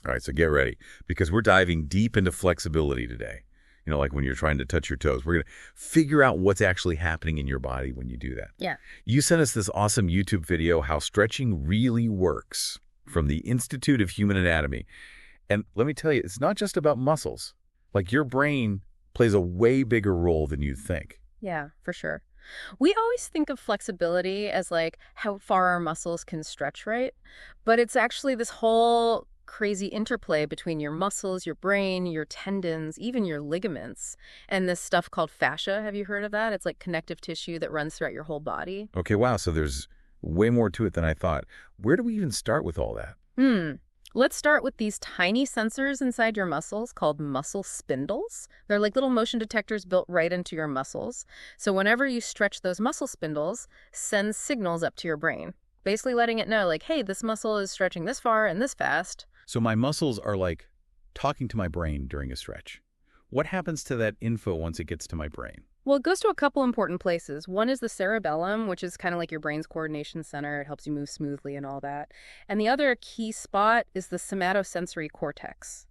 All right, so get ready, because we're diving deep into flexibility today. Like when you're trying to touch your toes. We're going to figure out what's actually happening in your body when you do that. Yeah. You sent us this awesome YouTube video, How Stretching Really Works, from the Institute of Human Anatomy. And let me tell you, it's not just about muscles. Like, your brain plays a way bigger role than you think. Yeah, for sure. We always think of flexibility as like how far our muscles can stretch, right? But it's actually this whole crazy interplay between your muscles, your brain, your tendons, even your ligaments, and this stuff called fascia. Have you heard of that? It's like connective tissue that runs throughout your whole body. Okay, wow, so there's way more to it than I thought. Where do we even start with all that? Let's start with these tiny sensors inside your muscles called muscle spindles. They're like little motion detectors built right into your muscles. So whenever you stretch those muscle spindles, sends signals up to your brain, basically letting it know, like, hey, this muscle is stretching this far and this fast. So my muscles are like talking to my brain during a stretch. What happens to that info once it gets to my brain? Well, it goes to a couple important places. One is the cerebellum, which is kind of like your brain's coordination center. It helps you move smoothly and all that. And the other key spot is the somatosensory cortex.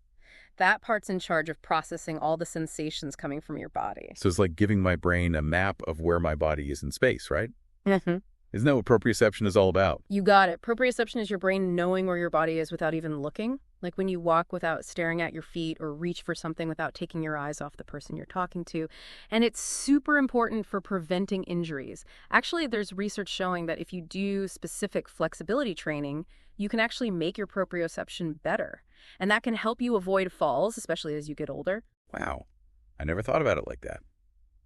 That part's in charge of processing all the sensations coming from your body. So it's like giving my brain a map of where my body is in space, right? Mm-hmm. Isn't that what proprioception is all about? You got it. Proprioception is your brain knowing where your body is without even looking. Like when you walk without staring at your feet or reach for something without taking your eyes off the person you're talking to. And it's super important for preventing injuries. Actually, there's research showing that if you do specific flexibility training, you can actually make your proprioception better. And that can help you avoid falls, especially as you get older. Wow. I never thought about it like that.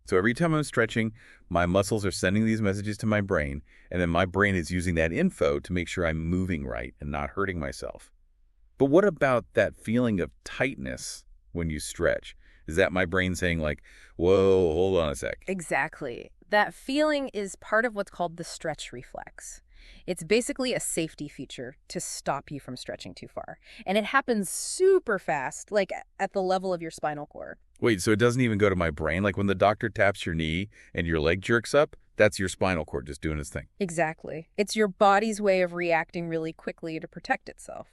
So every time I'm stretching, my muscles are sending these messages to my brain, and then my brain is using that info to make sure I'm moving right and not hurting myself. But what about that feeling of tightness when you stretch? Is that my brain saying like, whoa, hold on a sec? Exactly. That feeling is part of what's called the stretch reflex. It's basically a safety feature to stop you from stretching too far. And it happens super fast, like at the level of your spinal cord. Wait, so it doesn't even go to my brain? Like when the doctor taps your knee and your leg jerks up, that's your spinal cord just doing its thing? Exactly. It's your body's way of reacting really quickly to protect itself.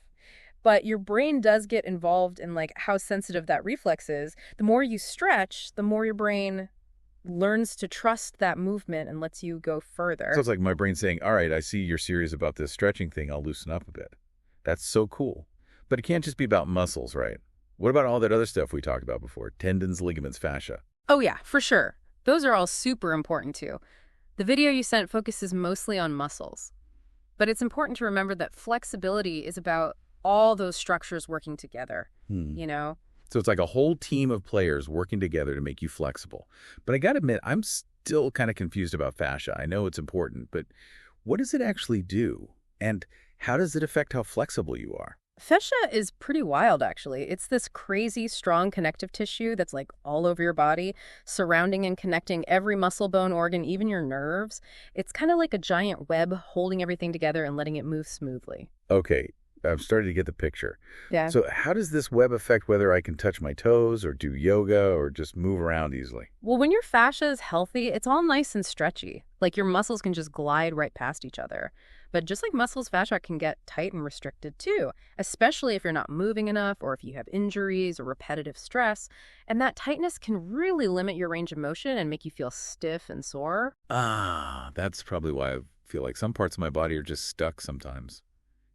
But your brain does get involved in like how sensitive that reflex is. The more you stretch, the more your brain learns to trust that movement and lets you go further. So it's like my brain saying, all right, I see you're serious about this stretching thing. I'll loosen up a bit. That's so cool. But it can't just be about muscles, right? What about all that other stuff we talked about before? Tendons, ligaments, fascia. Oh yeah, for sure. Those are all super important too. The video you sent focuses mostly on muscles. But it's important to remember that flexibility is about all those structures working together, you know? So it's like a whole team of players working together to make you flexible. But I got to admit, I'm still kind of confused about fascia. I know it's important, but what does it actually do? And how does it affect how flexible you are? Fascia is pretty wild, actually. It's this crazy, strong connective tissue that's like all over your body, surrounding and connecting every muscle, bone, organ, even your nerves. It's kind of like a giant web holding everything together and letting it move smoothly. Okay, I'm starting to get the picture. Yeah. So how does this web affect whether I can touch my toes or do yoga or just move around easily? Well, when your fascia is healthy, it's all nice and stretchy. Like your muscles can just glide right past each other. But just like muscles, fascia can get tight and restricted too, especially if you're not moving enough or if you have injuries or repetitive stress. And that tightness can really limit your range of motion and make you feel stiff and sore. Ah, that's probably why I feel like some parts of my body are just stuck sometimes,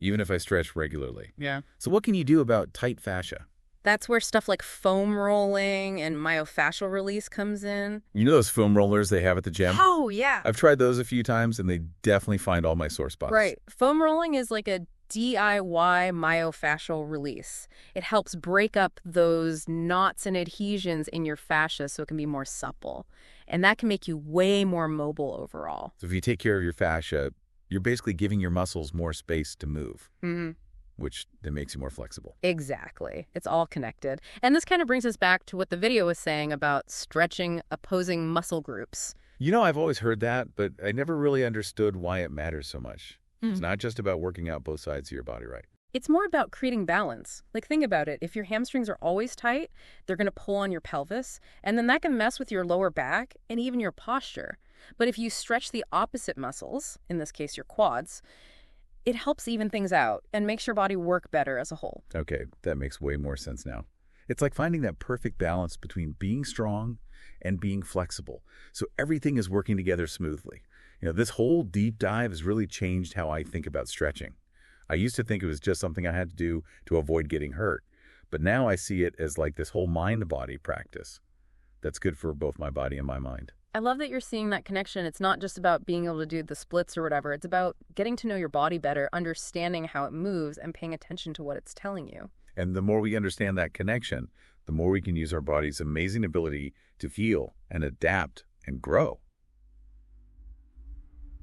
even if I stretch regularly. Yeah. So what can you do about tight fascia? That's where stuff like foam rolling and myofascial release comes in. You know those foam rollers they have at the gym? Oh, yeah. I've tried those a few times, and they definitely find all my sore spots. Right. Foam rolling is like a DIY myofascial release. It helps break up those knots and adhesions in your fascia so it can be more supple. And that can make you way more mobile overall. So if you take care of your fascia, you're basically giving your muscles more space to move, which then makes you more flexible. Exactly. It's all connected. And this kind of brings us back to what the video was saying about stretching opposing muscle groups. You know, I've always heard that, but I never really understood why it matters so much. It's not just about working out both sides of your body, right? It's more about creating balance. Like, think about it. If your hamstrings are always tight, they're going to pull on your pelvis, and then that can mess with your lower back and even your posture. But if you stretch the opposite muscles, in this case your quads, It helps even things out and makes your body work better as a whole. Okay, that makes way more sense now. It's like finding that perfect balance between being strong and being flexible, so everything is working together smoothly. This whole deep dive has really changed how I think about stretching. I used to think it was just something I had to do to avoid getting hurt, but now I see it as like this whole mind-body practice that's good for both my body and my mind. I love that you're seeing that connection. It's not just about being able to do the splits or whatever. It's about getting to know your body better, understanding how it moves, and paying attention to what it's telling you. And the more we understand that connection, the more we can use our body's amazing ability to heal and adapt and grow.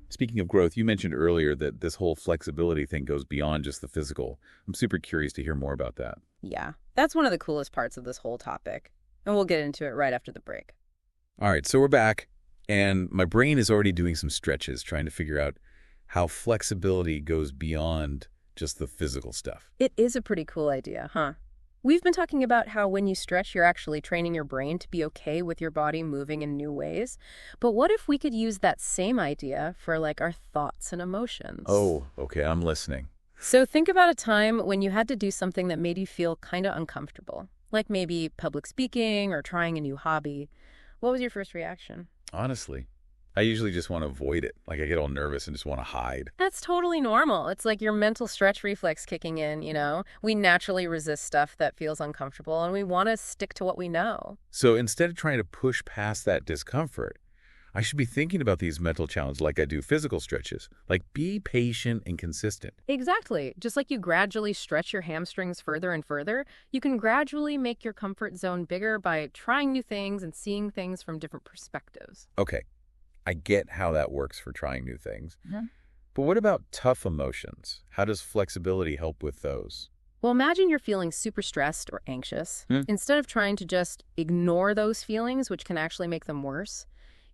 Speaking of growth, you mentioned earlier that this whole flexibility thing goes beyond just the physical. I'm super curious to hear more about that. Yeah, that's one of the coolest parts of this whole topic. And we'll get into it right after the break. All right, so we're back, and my brain is already doing some stretches, trying to figure out how flexibility goes beyond just the physical stuff. It is a pretty cool idea, huh? We've been talking about how when you stretch, you're actually training your brain to be okay with your body moving in new ways. But what if we could use that same idea for like our thoughts and emotions? Oh, okay, I'm listening. So think about a time when you had to do something that made you feel kind of uncomfortable, like maybe public speaking or trying a new hobby. What was your first reaction? Honestly, I usually just want to avoid it. Like I get all nervous and just want to hide. That's totally normal. It's like your mental stretch reflex kicking in, you know? We naturally resist stuff that feels uncomfortable, and we want to stick to what we know. So instead of trying to push past that discomfort, I should be thinking about these mental challenges like I do physical stretches. Like be patient and consistent. Exactly. Just like you gradually stretch your hamstrings further and further, you can gradually make your comfort zone bigger by trying new things and seeing things from different perspectives. Okay, I get how that works for trying new things. Mhm. But what about tough emotions? How does flexibility help with those? Well, imagine you're feeling super stressed or anxious. Instead of trying to just ignore those feelings, which can actually make them worse,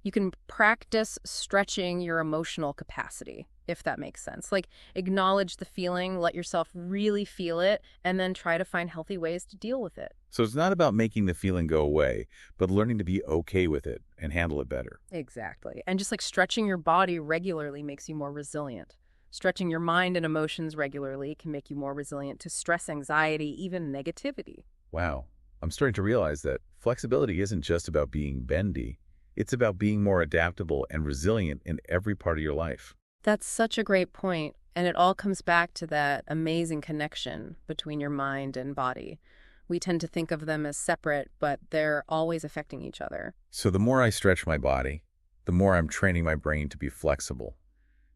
you can practice stretching your emotional capacity, if that makes sense. Like acknowledge the feeling, let yourself really feel it, and then try to find healthy ways to deal with it. So it's not about making the feeling go away, but learning to be okay with it and handle it better. Exactly. And just like stretching your body regularly makes you more resilient. Stretching your mind and emotions regularly can make you more resilient to stress, anxiety, even negativity. Wow, I'm starting to realize that flexibility isn't just about being bendy. It's about being more adaptable and resilient in every part of your life. That's such a great point, and it all comes back to that amazing connection between your mind and body. We tend to think of them as separate, but they're always affecting each other. So the more I stretch my body, the more I'm training my brain to be flexible.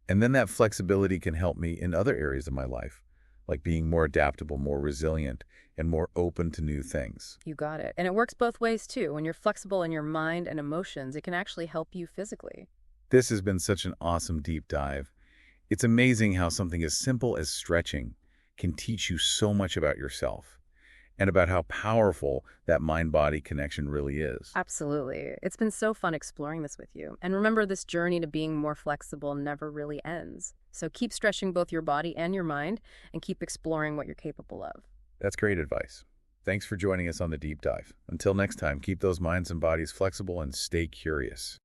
And then that flexibility can help me in other areas of my life, like being more adaptable, more resilient, and more open to new things. You got it. And it works both ways, too. When you're flexible in your mind and emotions, it can actually help you physically. This has been such an awesome deep dive. It's amazing how something as simple as stretching can teach you so much about yourself and about how powerful that mind-body connection really is. Absolutely. It's been so fun exploring this with you. And remember, this journey to being more flexible never really ends. So keep stretching both your body and your mind and keep exploring what you're capable of. That's great advice. Thanks for joining us on the deep dive. Until next time, keep those minds and bodies flexible and stay curious.